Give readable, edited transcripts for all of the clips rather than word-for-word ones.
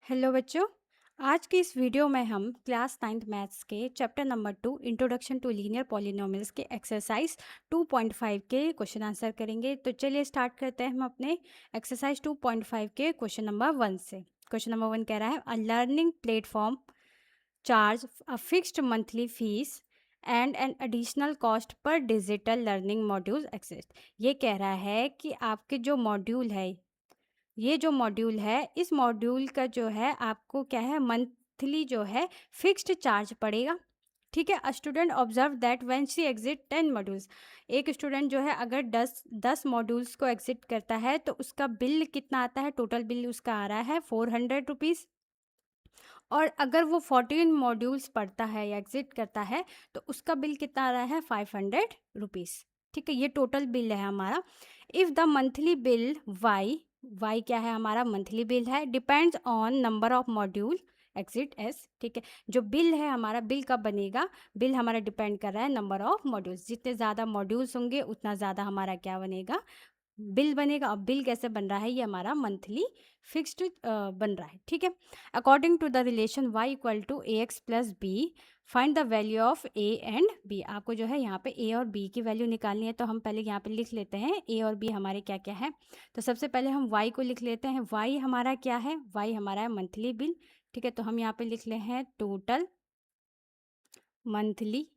Hello बच्चों। आज की इस वीडियो में हम क्लास 9th मैथ्स के chapter number 2 introduction to linear polynomials के एक्सरसाइज 2.5 के क्वेश्चन आंसर करेंगे। तो चलिए स्टार्ट करते हैं हम अपने एक्सरसाइज 2.5 के क्वेश्चन नंबर 1 से। क्वेश्चन नंबर 1 कह रहा है a learning platform charge a fixed monthly fees and an additional cost per digital learning module access. ये कह रहा है कि आपके जो मॉड्यूल है, ये जो मॉड्यूल है, इस मॉड्यूल का जो है आपको क्या है, मंथली जो है फिक्स्ड चार्ज पड़ेगा। ठीक है। A student observe that when she exit 10 modules. एक स्टूडेंट जो है अगर 10 मॉड्यूल्स को एग्जिट करता है तो उसका बिल कितना आता है, टोटल बिल उसका आ रहा है 400 रुपीज़। और अगर वो 14 मॉड्यूल्स पढ़ता है या एग्जिट करता है तो उसका बिल कितना आ रहा है, 500 रुपीज़। ठीक है, ये टोटल बिल है हमारा। If the monthly bill y क्या है, हमारा मंथली बिल है, depends on number of module accessed. ठीक है, जो बिल है हमारा, बिल कब बनेगा, बिल हमारा डिपेंड कर रहा है नंबर ऑफ मॉड्यूल्स। जितने ज़्यादा मॉड्यूल्स होंगे उतना ज़्यादा हमारा क्या बनेगा, बिल बनेगा। अब बिल कैसे बन रहा है, ये हमारा मंथली फिक्स्ड बन रहा है। ठीक है। According to the relation y equal to a x plus b, find the value of a and b। आपको जो है यहाँ पे a और b की वैल्यू निकालनी है, तो हम पहले यहाँ पे लिख लेते हैं a और b हमारे क्या क्या है। तो सबसे पहले हम y को लिख लेते हैं। y हमारा क्या है, y हमारा है मंथली बिल। ठीक है, तो हम यहाँ पे लिख ले हैं टोटल मंथली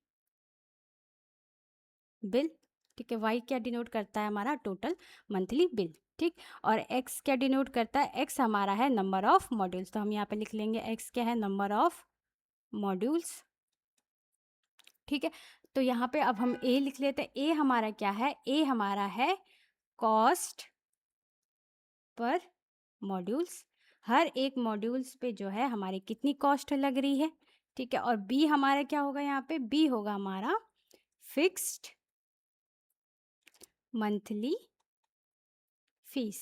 बिल। ठीक है, वाई क्या डिनोट करता है, हमारा टोटल मंथली बिल। ठीक, और एक्स क्या डिनोट करता है, एक्स हमारा है नंबर ऑफ मॉड्यूल्स। तो हम यहाँ पे लिख लेंगे एक्स क्या है, नंबर ऑफ मॉड्यूल्स। ठीक है, तो यहाँ पे अब हम ए लिख लेते हैं। ए हमारा क्या है, ए हमारा है कॉस्ट पर मॉड्यूल्स। हर एक मॉड्यूल्स पे जो है हमारी कितनी कॉस्ट लग रही है। ठीक है, और बी हमारा क्या होगा, यहाँ पे बी होगा हमारा फिक्स्ड मंथली फीस।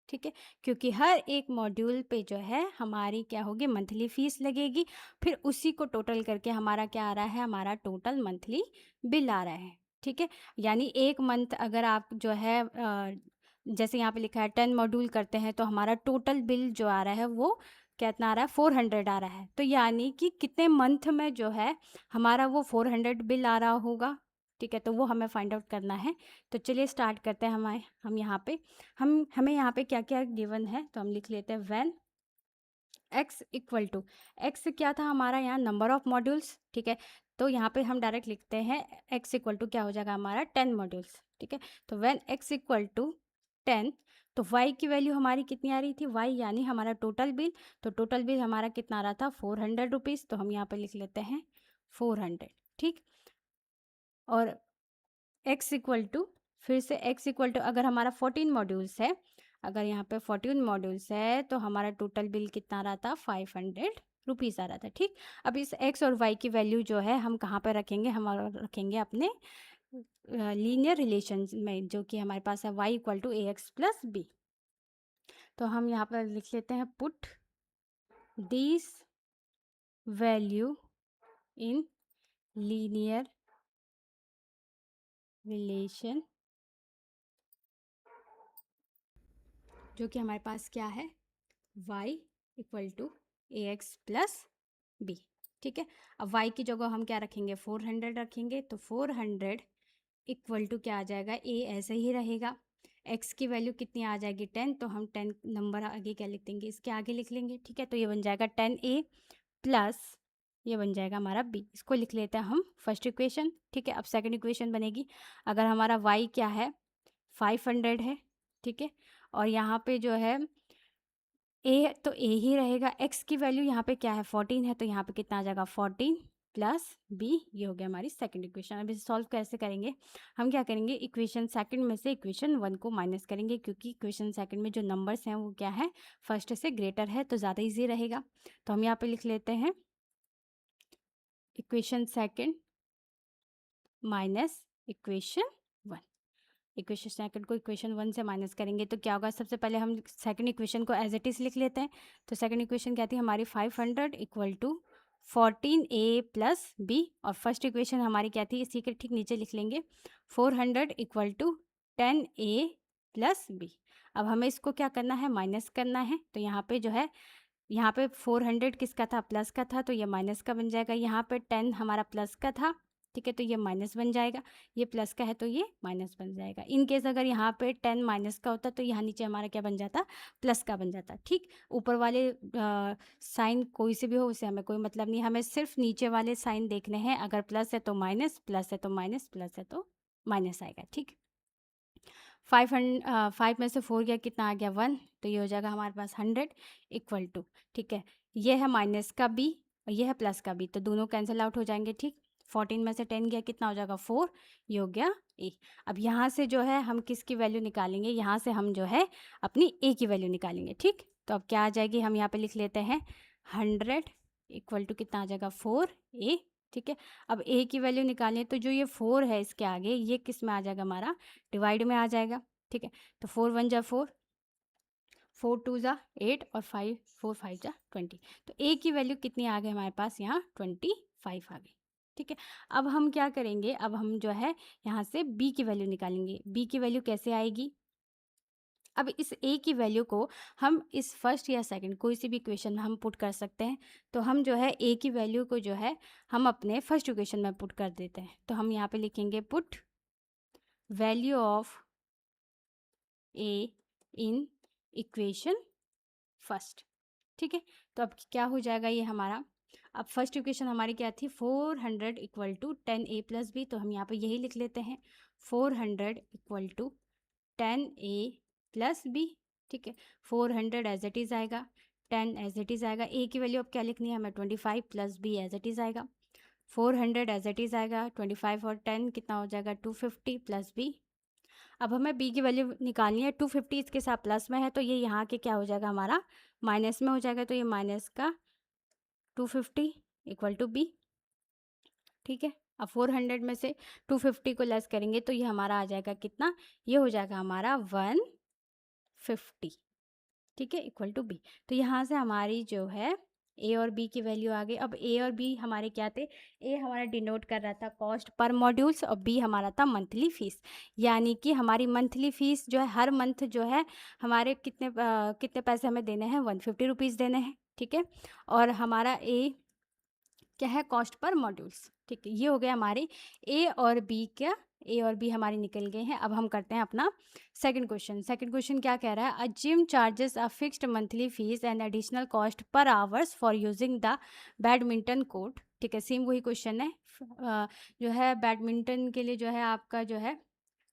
ठीक है, क्योंकि हर एक मॉड्यूल पे जो है हमारी क्या होगी, मंथली फीस लगेगी। फिर उसी को टोटल करके हमारा क्या आ रहा है, हमारा टोटल मंथली बिल आ रहा है। ठीक है, यानी एक मंथ अगर आप जो है जैसे यहाँ पे लिखा है 10 मॉड्यूल करते हैं तो हमारा टोटल बिल जो आ रहा है वो कितना आ रहा है, 400 आ रहा है। तो यानी कि कितने मंथ में जो है हमारा वो 400 बिल आ रहा होगा। ठीक है, तो वो हमें फाइंड आउट करना है। तो चलिए स्टार्ट करते हैं। हम यहाँ पे हमें यहाँ पे क्या क्या गिवन है, तो हम लिख लेते हैं when x equal to, x क्या था हमारा यहाँ, नंबर ऑफ मॉड्यूल्स। ठीक है, तो यहाँ पे हम डायरेक्ट लिखते हैं x इक्वल टू क्या हो जाएगा हमारा 10 मॉड्यूल्स। ठीक है, तो व्हेन x इक्वल टू 10, तो y की वैल्यू हमारी कितनी आ रही थी, y यानी हमारा टोटल बिल। तो टोटल बिल हमारा कितना आ रहा था, 400 रुपीज़। तो हम यहाँ पे लिख लेते हैं 400। ठीक, और x इक्वल टू, फिर से x इक्वल टू अगर हमारा 14 मॉड्यूल्स है, अगर यहाँ पे 14 मॉड्यूल्स है तो हमारा टोटल बिल कितना आ रहा था, 500 रुपीज़ आ रहा था। ठीक, अब इस x और y की वैल्यू जो है हम कहाँ पर रखेंगे, हमारा रखेंगे अपने लीनियर रिलेशन में, जो कि हमारे पास है y equal to a x plus b. तो हम यहाँ पर लिख लेते हैं put this value in linear relation, जो कि हमारे पास क्या है, y equal to a x plus b. ठीक है, अब y की जगह हम क्या रखेंगे, 400 रखेंगे। तो 400 इक्वल टू क्या आ जाएगा, a ऐसे ही रहेगा। x की वैल्यू कितनी आ जाएगी, 10। तो हम 10 नंबर आगे क्या लिख देंगे, इसके आगे लिख लेंगे। ठीक है, तो ये बन जाएगा 10a प्लस ये बन जाएगा हमारा b। इसको लिख लेते हैं हम फर्स्ट इक्वेशन। ठीक है, अब सेकंड इक्वेशन बनेगी। अगर हमारा y क्या है, 500 है। ठीक है, और यहाँ पे जो है ए, तो ए ही रहेगा। एक्स की वैल्यू यहाँ पे क्या है, 14 है। तो यहाँ पे कितना आ जाएगा, 14 प्लस बी। ये हो गया हमारी सेकंड इक्वेशन। अब इसे सॉल्व कैसे करेंगे, हम क्या करेंगे, इक्वेशन सेकंड में से इक्वेशन 1 को माइनस करेंगे, क्योंकि इक्वेशन सेकंड में जो नंबर्स हैं वो क्या है, फर्स्ट से ग्रेटर है, तो ज़्यादा ईजी रहेगा। तो हम यहाँ पे लिख लेते हैं equation second minus equation 1। Equation second को इक्वेशन 1 से माइनस करेंगे तो क्या होगा, सबसे पहले हम सेकंड इक्वेशन को एज इट इज़ लिख लेते हैं। तो सेकंड इक्वेशन क्या थी हमारी, 500 equal to 14a plus b. और फर्स्ट इक्वेशन हमारी क्या थी, इसी के ठीक नीचे लिख लेंगे 400 equal to 10a plus B. अब हमें इसको क्या करना है, माइनस करना है। तो यहाँ पे जो है यहाँ पे 400 किसका था, प्लस का था, तो ये माइनस का बन जाएगा। यहाँ पे 10 हमारा प्लस का था, ठीक है, तो ये माइनस बन जाएगा। ये प्लस का है तो ये माइनस बन जाएगा। इन केस अगर यहाँ पे 10 माइनस का होता तो यहाँ नीचे हमारा क्या बन जाता, प्लस का बन जाता। ठीक, ऊपर वाले साइन कोई से भी हो उससे हमें कोई मतलब नहीं, हमें सिर्फ नीचे वाले साइन देखने हैं। अगर प्लस है तो माइनस, प्लस है तो माइनस, प्लस है तो माइनस आएगा। ठीक, 5 में से 4 गया, कितना आ गया 1, तो ये हो जाएगा हमारे पास 100 इक्वल टू, ठीक है, ये है माइनस का b और ये है प्लस का b, तो दोनों कैंसिल आउट हो जाएंगे। ठीक, 14 में से 10 गया, कितना हो जाएगा 4, ये हो गया a। अब यहाँ से जो है हम किसकी वैल्यू निकालेंगे, यहाँ से हम जो है अपनी a की वैल्यू निकालेंगे। ठीक, तो अब क्या आ जाएगी, हम यहाँ पे लिख लेते हैं 100 इक्वल टू कितना आ जाएगा 4a। ठीक है, अब a की वैल्यू निकालें तो जो ये 4 है इसके आगे ये किस में आ जाएगा, हमारा डिवाइड में आ जाएगा। ठीक है, तो 4 1 जा 4, 4 2 जा 8 और 5 4 5 जा 20, तो a की वैल्यू कितनी आ गई हमारे पास, यहाँ 25 आ गई। ठीक है, अब हम क्या करेंगे, अब हम जो है यहाँ से b की वैल्यू निकालेंगे। b की वैल्यू कैसे आएगी, अब इस a की वैल्यू को हम इस फर्स्ट या सेकंड कोई सी भी इक्वेशन में हम पुट कर सकते हैं। तो हम जो है a की वैल्यू को जो है हम अपने फर्स्ट इक्वेशन में पुट कर देते हैं। तो हम यहाँ पे लिखेंगे put value of a in equation first. ठीक है, तो अब क्या हो जाएगा ये हमारा, अब फर्स्ट इक्वेशन हमारी क्या थी, 400 equal to 10a plus b, तो हम यहाँ पे यही लिख लेते हैं 400 equal to 10a plus b. ठीक है, 400 एज इट इज़ आएगा, 10 एज इट इज़ आएगा, a की वैल्यू अब क्या लिखनी है हमें 25 plus B as it is आएगा, 400 एज इट इज़ आएगा, 25 और 10 कितना हो जाएगा 250 प्लस बी। अब हमें b की वैल्यू निकालनी है, 250 इसके साथ प्लस में है तो ये यहाँ के क्या हो जाएगा हमारा माइनस में हो जाएगा, तो ये माइनस का 250 इक्वल टू b। ठीक है, अब 400 में से 250 को लेस करेंगे तो ये हमारा आ जाएगा कितना, ये हो जाएगा हमारा 150। ठीक है, इक्वल टू बी। तो यहाँ से हमारी जो है ए और बी की वैल्यू आ गई। अब ए और बी हमारे क्या थे, ए हमारा डिनोट कर रहा था कॉस्ट पर मॉड्यूल्स और बी हमारा था मंथली फ़ीस, यानी कि हमारी मंथली फ़ीस जो है हर मंथ जो है हमारे कितने पैसे हमें देने हैं, 150 रुपीज़ देने हैं। ठीक है, और हमारा ए क्या है, कॉस्ट पर मॉड्यूल्स। ठीक है, ये हो गया हमारे ए और बी का, ए और बी हमारे निकल गए हैं। अब हम करते हैं अपना सेकंड क्वेश्चन। सेकंड क्वेश्चन क्या कह रहा है, a gym charges a fixed monthly fees and additional cost per hours for using the badminton court. ठीक है, सेम वही क्वेश्चन है। जो है बैडमिंटन के लिए जो है आपका जो है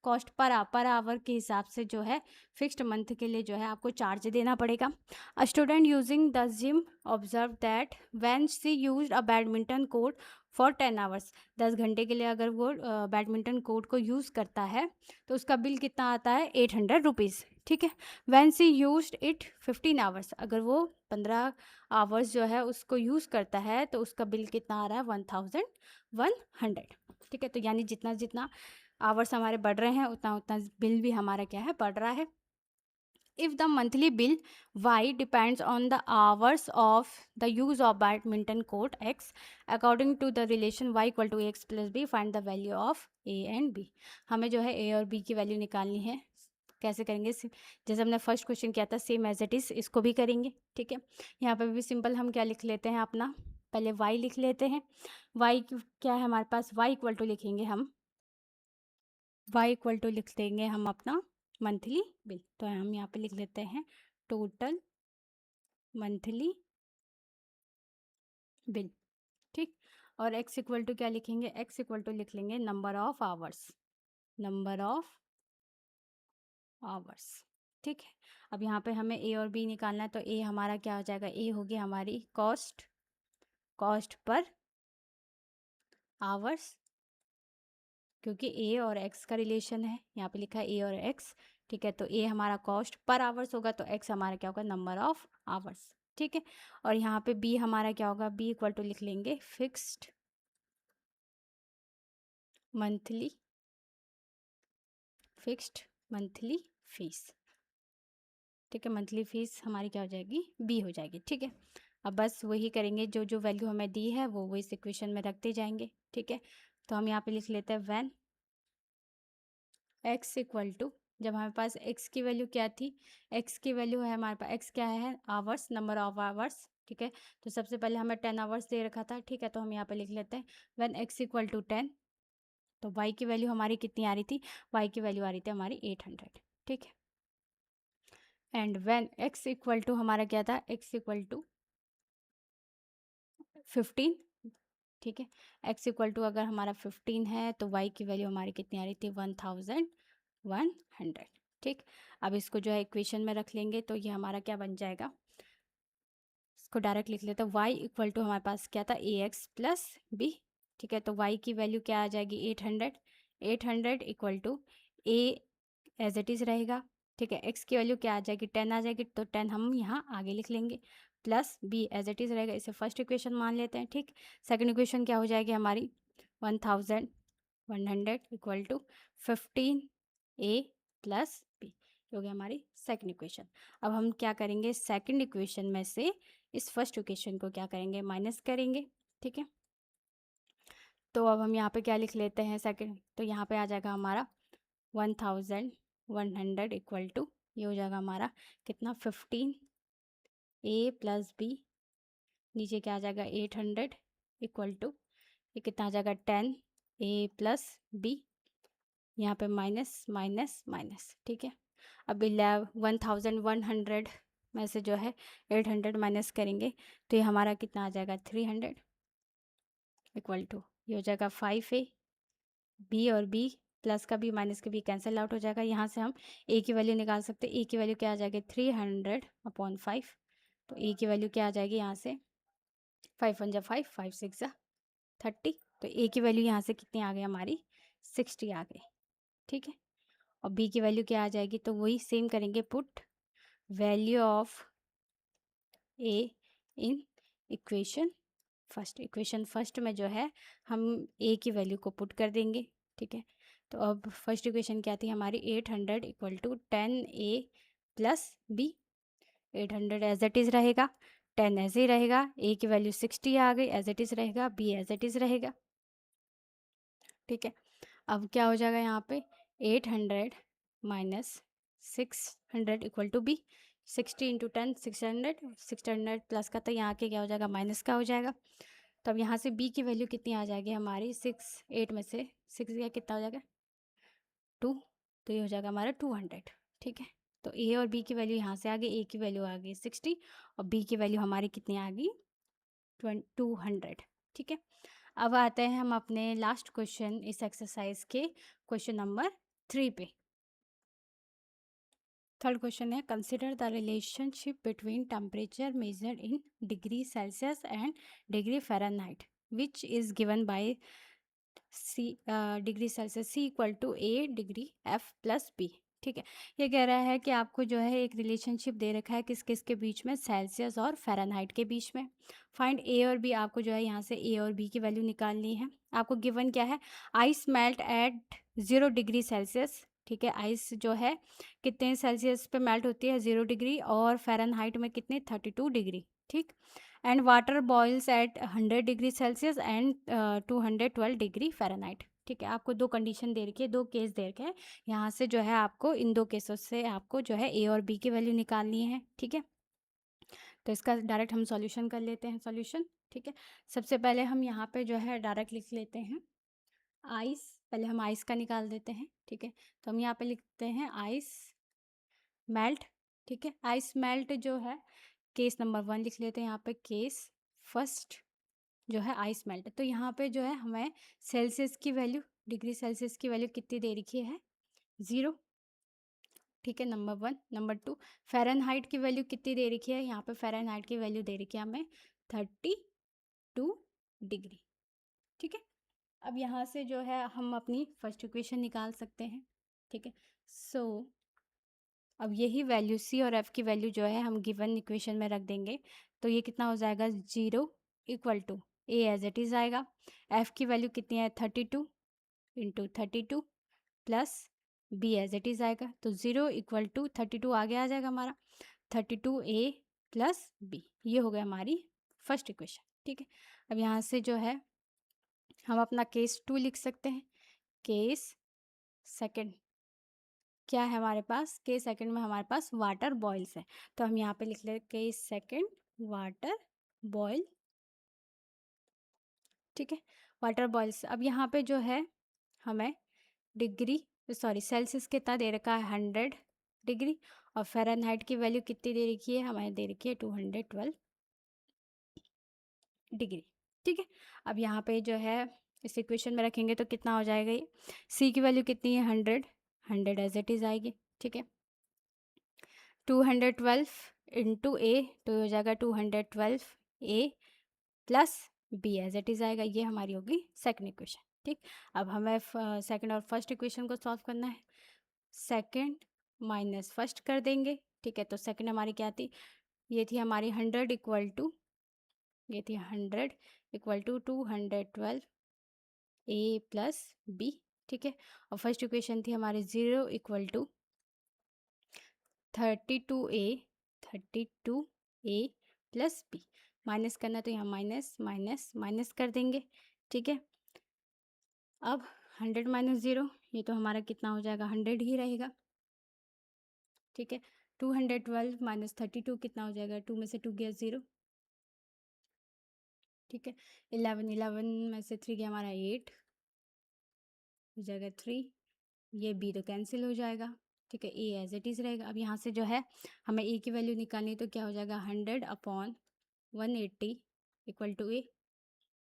कॉस्ट पर आवर के हिसाब से जो है फिक्स्ड मंथ के लिए जो है आपको चार्ज देना पड़ेगा। A student using the gym observe that when she used a badminton court for 10 hours, 10 घंटे के लिए अगर वो बैडमिंटन कोर्ट को यूज़ करता है तो उसका बिल कितना आता है 800 रुपीज़। ठीक है, when she used it 15 hours, अगर वो 15 आवर्स जो है उसको यूज़ करता है तो उसका बिल कितना आ रहा है 1100। ठीक है, तो यानी जितना जितना आवर्स हमारे बढ़ रहे हैं उतना उतना बिल भी हमारा क्या है बढ़ रहा है। If the monthly bill y depends on the hours of the use of badminton court x according to the relation y equal to x plus b, find the value of a and b। हमें जो है a और b की value निकालनी है। कैसे करेंगे, जैसे हमने फर्स्ट क्वेश्चन किया था सेम एज इट इज़ इसको भी करेंगे। ठीक है, यहाँ पे भी सिंपल हम क्या लिख लेते हैं अपना, पहले y लिख लेते हैं। y क्या है हमारे पास, y इक्वल टू लिखेंगे हम, y इक्वल टू लिख देंगे हम अपना मंथली बिल, तो हम यहाँ पे लिख लेते हैं टोटल मंथली बिल। ठीक, और x इक्वल टू क्या लिखेंगे, x इक्वल टू लिख लेंगे number of hours, number of hours. ठीक है, अब यहाँ पे हमें a और b निकालना है, तो a हमारा क्या हो जाएगा, a होगी हमारी कॉस्ट, कॉस्ट पर आवर्स, क्योंकि a और x का रिलेशन है, यहाँ पे लिखा है a और x। ठीक है, तो a हमारा कॉस्ट पर आवर्स होगा तो x हमारा क्या होगा, नंबर ऑफ आवर्स। ठीक है, और यहाँ पे b हमारा क्या होगा, b इक्वल टू लिख लेंगे fixed monthly, fixed monthly fees. ठीक है, मंथली फीस हमारी क्या हो जाएगी, b हो जाएगी। ठीक है, अब बस वही करेंगे, जो जो वैल्यू हमें दी है वो इस इक्वेशन में रखते जाएंगे। ठीक है, तो हम यहाँ पे लिख लेते हैं व्हेन x इक्वल टू, जब हमारे पास x की वैल्यू क्या थी, x की वैल्यू है हमारे पास, x क्या है आवर्स, नंबर ऑफ आवर्स, ठीक है। तो सबसे पहले हमें 10 आवर्स दे रखा था, ठीक है, तो हम यहाँ पे लिख लेते हैं व्हेन x इक्वल टू 10, तो y की वैल्यू हमारी कितनी आ रही थी, y की वैल्यू आ रही थी हमारी 800, ठीक है। And when x equal to हमारा क्या था, x इक्वल टू 15, ठीक है। x इक्वल टू अगर हमारा 15 है तो y की वैल्यू हमारी कितनी आ रही थी, 1100, ठीक। अब इसको जो है इक्वेशन में रख लेंगे तो ये हमारा क्या बन जाएगा, इसको डायरेक्ट लिख लेते हैं, y इक्वल टू हमारे पास क्या था, ए एक्स प्लस बी, ठीक है। तो y की वैल्यू क्या आ जाएगी, 800 equal to a as it is रहेगा, ठीक है। x की वैल्यू क्या आ जाएगी, 10 आ जाएगी, तो 10 हम यहाँ आगे लिख लेंगे, plus b as it is रहेगा, इसे फर्स्ट इक्वेशन मान लेते हैं, ठीक। सेकंड इक्वेशन क्या हो जाएगी हमारी, 1100 equal to 15a plus B, हो गया हमारी सेकंड इक्वेशन। अब हम क्या करेंगे, सेकंड इक्वेशन में से इस फर्स्ट इक्वेशन को क्या करेंगे, माइनस करेंगे, ठीक है। तो अब हम यहाँ पे क्या लिख लेते हैं सेकंड, तो यहाँ पे आ जाएगा हमारा 1100 इक्वल टू, ये हो जाएगा हमारा कितना, 15a प्लस बी, नीचे क्या आ जाएगा 800 इक्वल टू, ये कितना आ जाएगा 10a प्लस बी, यहाँ पे माइनस माइनस माइनस, ठीक है। अब 1100 में से जो है 800 माइनस करेंगे तो ये हमारा कितना आ जाएगा, 300 इक्वल टू, ये हो जाएगा 5a, बी और बी प्लस का बी माइनस का बी कैंसिल आउट हो जाएगा, यहाँ से हम ए की वैल्यू निकाल सकते हैं, ए की वैल्यू क्या आ जाएगी, 300/5, तो ए की वैल्यू क्या आ जाएगी यहाँ से, 5 1 5, 5 6 30, तो ए की वैल्यू यहाँ से कितनी आ गई हमारी, 60 आ गई, ठीक है। और बी की वैल्यू क्या आ जाएगी, तो वही सेम करेंगे, put value of A in equation first में जो है हम ए की वैल्यू को पुट कर देंगे, ठीक है। तो अब फर्स्ट इक्वेशन क्या थी हमारी, 800 equal to 10a plus b, 800 as it is रहेगा, 10 ऐसे ही रहेगा, ए की वैल्यू 60 आ गई, एज इट इज़ रहेगा, बी एज इट इज़ रहेगा, ठीक है। अब क्या हो जाएगा यहाँ पे, 800 minus 600 equal to b, 60 into 10 600 plus का, तो यहाँ के क्या हो जाएगा, माइनस का हो जाएगा। तो अब यहाँ से b की वैल्यू कितनी आ जाएगी हमारी, 8 में से 6 गया कितना हो जाएगा, 2, तो ये हो जाएगा हमारा 200, ठीक है। तो a और b की वैल्यू यहाँ से आ गई, a की वैल्यू आ गई 60 और b की वैल्यू हमारी कितनी आ गई, 200, ठीक है। अब आते हैं हम अपने लास्ट क्वेश्चन इस एक्सरसाइज के, क्वेश्चन नंबर 3 पे। थर्ड क्वेश्चन है, consider the relationship between temperature measured in degree Celsius and degree Fahrenheit which is given by C degree Celsius, C equal to a degree F plus b, ठीक है। ये कह रहा है कि आपको जो है एक रिलेशनशिप दे रखा है किस किस के बीच में, सेल्सियस और फ़ारेनहाइट के बीच में। फाइंड ए और बी, आपको जो है यहाँ से ए और बी की वैल्यू निकालनी है। आपको गिवन क्या है, ice melt eight 0 degree Celsius, ठीक है। आइस जो है कितने सेल्सियस पे मेल्ट होती है, 0 डिग्री, और फ़ारेनहाइट में कितने, 32 डिग्री, ठीक। And water boils at 100 degree Celsius and 212 degree Fahrenheit, ठीक है। आपको दो कंडीशन दे रखी है, दो केस दे रखे हैं, यहाँ से जो है आपको इन दो केसों से आपको जो है ए और बी की वैल्यू निकालनी है, ठीक है। तो इसका डायरेक्ट हम सॉल्यूशन कर लेते हैं, सॉल्यूशन, ठीक है। सबसे पहले हम यहाँ पे जो है डायरेक्ट लिख लेते हैं आइस, पहले हम आइस का निकाल देते हैं, ठीक है। तो हम यहाँ पे लिखते हैं आइस मेल्ट, ठीक है। आइस मेल्ट जो है केस नंबर 1 लिख लेते हैं, यहाँ पे केस फर्स्ट जो है आइस मेल्ट, तो यहाँ पे जो है हमें सेल्सियस की वैल्यू, डिग्री सेल्सियस की वैल्यू कितनी दे रखी है, 0, ठीक है, नंबर 1। नंबर 2, फ़ारेनहाइट की वैल्यू कितनी दे रखी है, यहाँ पे फ़ारेनहाइट की वैल्यू दे रखी है हमें 32 डिग्री, ठीक है। अब यहाँ से जो है हम अपनी फर्स्ट इक्वेशन निकाल सकते हैं, ठीक है। सो अब यही वैल्यू सी और एफ़ की वैल्यू जो है हम गिवन इक्वेशन में रख देंगे, तो ये कितना हो जाएगा, 0 equal to a as it is आएगा, एफ़ की वैल्यू कितनी है, 32 into 32 plus B as it is आएगा, तो 0 इक्वल टू 32 आगे आ जाएगा हमारा, 32 ए प्लस बी, ये हो गया हमारी फर्स्ट इक्वेशन, ठीक है। अब यहाँ से जो है हम अपना केस 2 लिख सकते हैं, केस सेकंड क्या है हमारे पास, केस सेकंड में हमारे पास वाटर बॉइल्स है, तो हम यहाँ पे लिख ले केस सेकंड वाटर बॉयल, ठीक है, वाटर बॉइल्स। अब यहाँ पे जो है हमें डिग्री सॉरी सेल्सियस कितना दे रखा है 100 डिग्री, और फ़ारेनहाइट की वैल्यू कितनी दे रखी है, हमें दे रखी है 212 डिग्री, ठीक है। अब यहाँ पे जो है इस इक्वेशन में रखेंगे तो कितना हो जाएगा, ये सी की वैल्यू कितनी है 100 एज इट इज़ आएगी, ठीक है। 212 इंटू ए तो हो जाएगा 212 ए plus B as it is आएगा, ये हमारी होगी सेकंड इक्वेशन, ठीक। अब हमें सेकंड और फर्स्ट इक्वेशन को सॉल्व करना है। सेकंड माइनस फर्स्ट कर देंगे, ठीक है। तो सेकंड हमारी क्या थी, ये थी हमारी 100 इक्वल टू, ये थी 100 equal to 212 A plus b, ठीक है। और फर्स्ट इक्वेशन थी हमारी 0 equal to 32 a plus b. Minus करना तो यहाँ माइनस माइनस माइनस कर देंगे, ठीक है। अब 100 माइनस 0, ये तो हमारा कितना हो जाएगा 100 ही रहेगा, ठीक है। 212 माइनस 32 कितना हो जाएगा, 2 में से 2 गया 0, ठीक है। 11 में से 3 गया हमारा 8 हो जाएगा 3, ये बी तो कैंसिल हो जाएगा, ठीक है। ए एज इट इज़ रहेगा। अब यहाँ से जो है हमें ए की वैल्यू निकालनी, तो क्या हो जाएगा 100/180 इक्वल टू ए,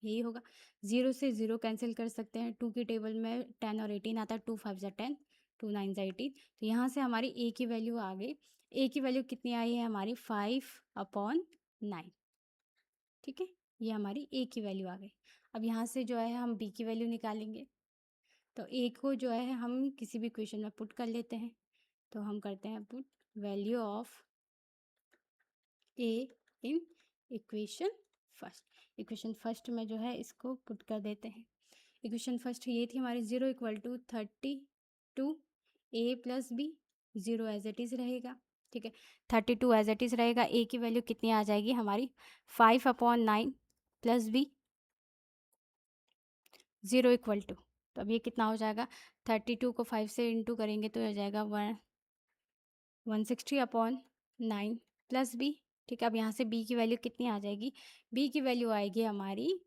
यही होगा। 0 से 0 कैंसिल कर सकते हैं, 2 की टेबल में 10 और 18 आता है, 2 5 ज़ा 10, 2 9 ज़ा 18, तो यहाँ से हमारी ए की वैल्यू आ गई। ए की वैल्यू कितनी आई है हमारी 5/9, ठीक है, ये हमारी ए की वैल्यू आ गई। अब यहाँ से जो है हम बी की वैल्यू निकालेंगे, तो ए को जो है हम किसी भी क्वेश्चन में पुट कर लेते हैं, तो हम करते हैं put value of A in equation first में जो है इसको पुट कर देते हैं। इक्वेशन फर्स्ट ये थी हमारी 0 equal to 32 a plus b, 0 as it is रहेगा, ठीक है। 32 एज इट इज़ रहेगा। ए की वैल्यू कितनी आ जाएगी हमारी 5/9 प्लस बी, 0 इक्वल टू, तो अब ये कितना हो जाएगा, 32 को 5 से इंटू करेंगे तो हो जाएगा 160/9 प्लस बी, ठीक है। अब यहाँ से बी की वैल्यू कितनी आ जाएगी, बी की वैल्यू आएगी हमारी,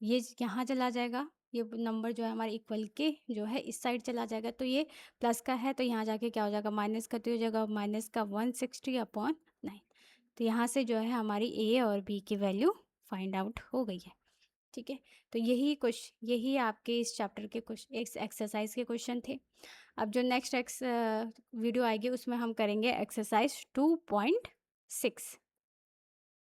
ये यहाँ चला जाएगा, ये नंबर जो है हमारे इक्वल के जो है इस साइड चला जाएगा, तो ये प्लस का है तो यहाँ जाके क्या हो जाएगा माइनस का, तो हो जाएगा माइनस का 160/9। तो यहाँ से जो है हमारी ए और बी की वैल्यू फाइंड आउट हो गई है, ठीक है। तो यही आपके इस चैप्टर के कुछ एक्सरसाइज के क्वेश्चन थे। अब जो नेक्स्ट वीडियो आएगी उसमें हम करेंगे एक्सरसाइज 2.6।